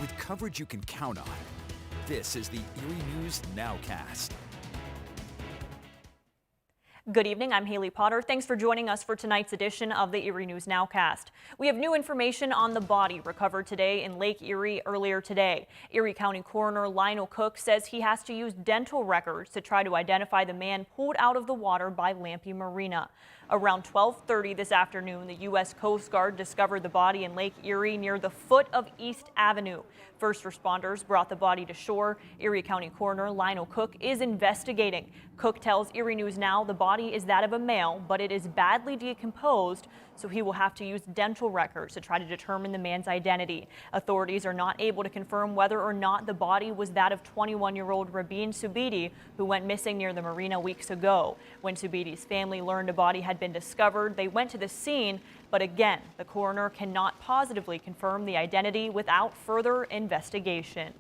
with coverage you can count on. This is the Erie News NOWCAST. Good evening, I'm Haley Potter. Thanks for joining us for tonight's edition of the Erie News Nowcast. We have new information on the body recovered today in Lake Erie earlier today. Erie County Coroner Lionel Cook says he has to use dental records to try to identify the man pulled out of the water by Lampe Marina. Around 12:30 this afternoon, the U.S. Coast Guard discovered the body in Lake Erie near the foot of East Avenue. First responders brought the body to shore. Erie County Coroner Lionel Cook is investigating. Cook tells Erie News Now the body is that of a male, but it is badly decomposed, so he will have to use dental records to try to determine the man's identity. Authorities are not able to confirm whether or not the body was that of 21-year-old Rabin Subidi, who went missing near the marina weeks ago. When Subidi's family learned a body had been discovered, they went to the scene, but again, the coroner cannot positively confirm the identity without further investigation.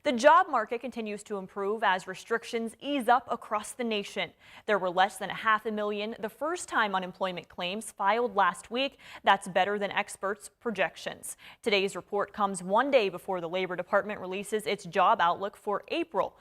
The job market continues to improve as restrictions ease up across the nation. There were less than 500,000 the first-time unemployment claims filed last week. That's better than experts' projections. Today's report comes one day before the Labor Department releases its job outlook for April.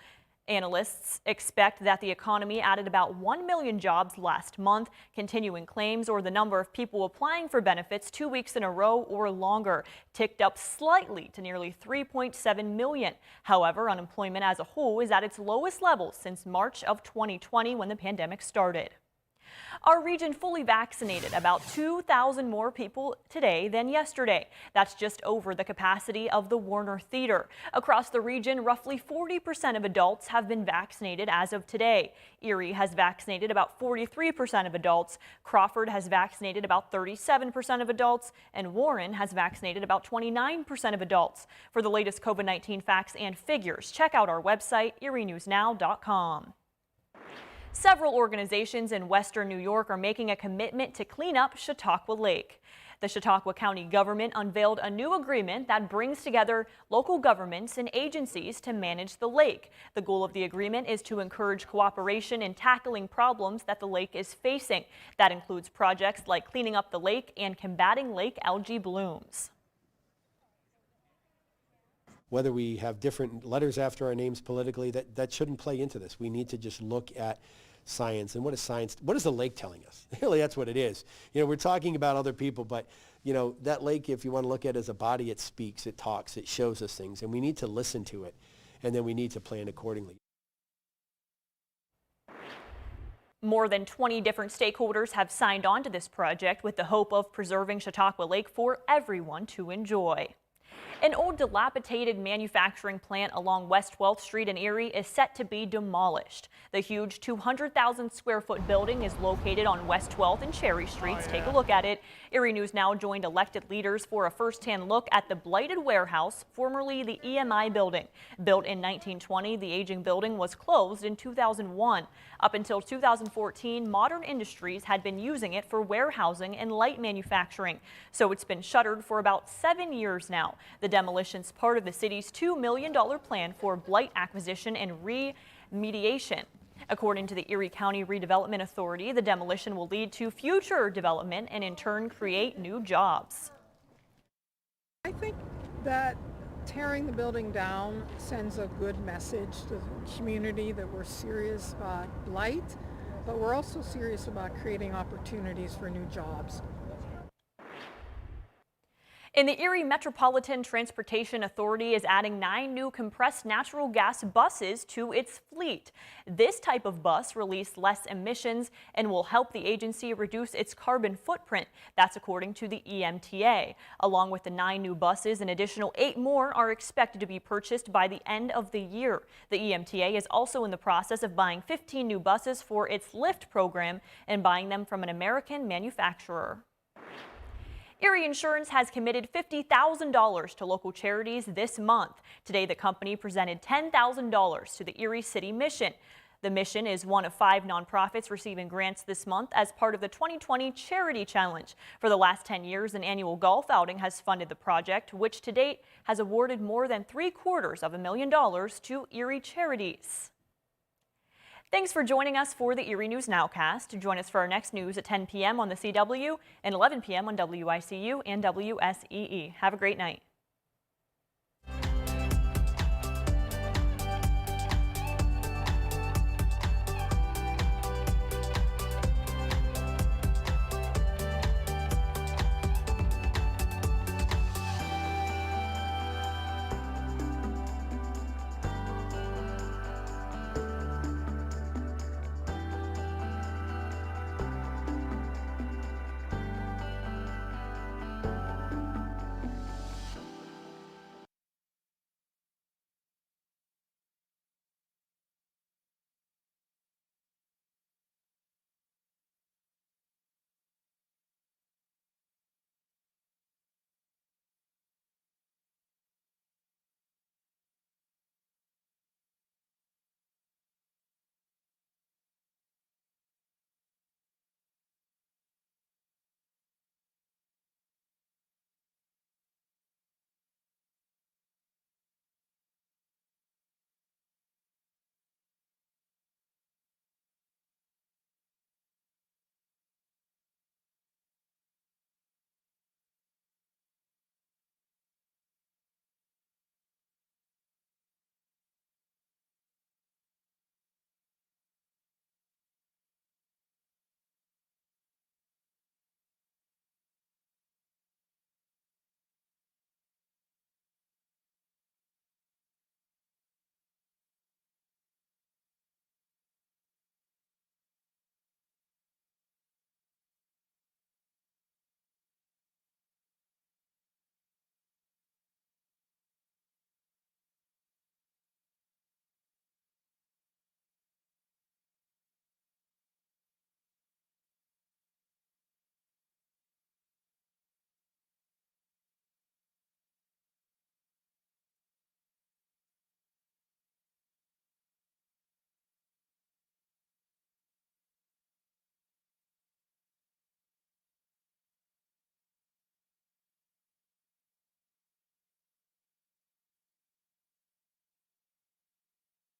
Analysts expect that the economy added about 1 million jobs last month. Continuing claims or the number of people applying for benefits 2 weeks in a row or longer ticked up slightly to nearly 3.7 million. However, unemployment as a whole is at its lowest level since March of 2020 when the pandemic started. Our region fully vaccinated about 2,000 more people today than yesterday. That's just over the capacity of the Warner Theater. Across the region, roughly 40% of adults have been vaccinated as of today. Eerie has vaccinated about 43% of adults. Crawford has vaccinated about 37% of adults, and Warren has vaccinated about 29% of adults. For the latest COVID-19 facts and figures, check out our website, erienewsnow.com. Several organizations in western New York are making a commitment to clean up Chautauqua Lake. The Chautauqua County government unveiled a new agreement that brings together local governments and agencies to manage the lake. The goal of the agreement is to encourage cooperation in tackling problems that the lake is facing. That includes projects like cleaning up the lake and combating lake algae blooms. Whether we have different letters after our names politically, that shouldn't play into this. We need to just look at science. And what is the lake telling us? Really, that's what it is. You know, we're talking about other people, but, you know, that lake, if you want to look at it as a body, it speaks, it talks, it shows us things, and we need to listen to it, and then we need to plan accordingly. More than 20 different stakeholders have signed on to this project with the hope of preserving Chautauqua Lake for everyone to enjoy. An old dilapidated manufacturing plant along West 12th Street in Erie is set to be demolished. The huge 200,000 square foot building is located on West 12th and Cherry Streets. Take a look at it. Erie News Now joined elected leaders for a first-hand look at the blighted warehouse, formerly the EMI building. Built in 1920, the aging building was closed in 2001. Up until 2014, Modern Industries had been using it for warehousing and light manufacturing. So it's been shuttered for about 7 years now. The demolition's part of the city's $2 million plan for blight acquisition and remediation. According to the Erie County Redevelopment Authority, the demolition will lead to future development and in turn create new jobs. I think that tearing the building down sends a good message to the community that we're serious about blight, but we're also serious about creating opportunities for new jobs. And the Erie Metropolitan Transportation Authority is adding 9 new compressed natural gas buses to its fleet. This type of bus releases less emissions and will help the agency reduce its carbon footprint. That's according to the EMTA. Along with the 9 new buses, an additional 8 more are expected to be purchased by the end of the year. The EMTA is also in the process of buying 15 new buses for its LIFT program and buying them from an American manufacturer. Erie Insurance has committed $50,000 to local charities this month. Today, the company presented $10,000 to the Erie City Mission. The mission is one of 5 nonprofits receiving grants this month as part of the 2020 Charity Challenge. For the last 10 years, an annual golf outing has funded the project, which to date has awarded more than $750,000 to Erie charities. Thanks for joining us for the Erie News Nowcast. Join us for our next news at 10 p.m. on the CW and 11 p.m. on WICU and WSEE. Have a great night.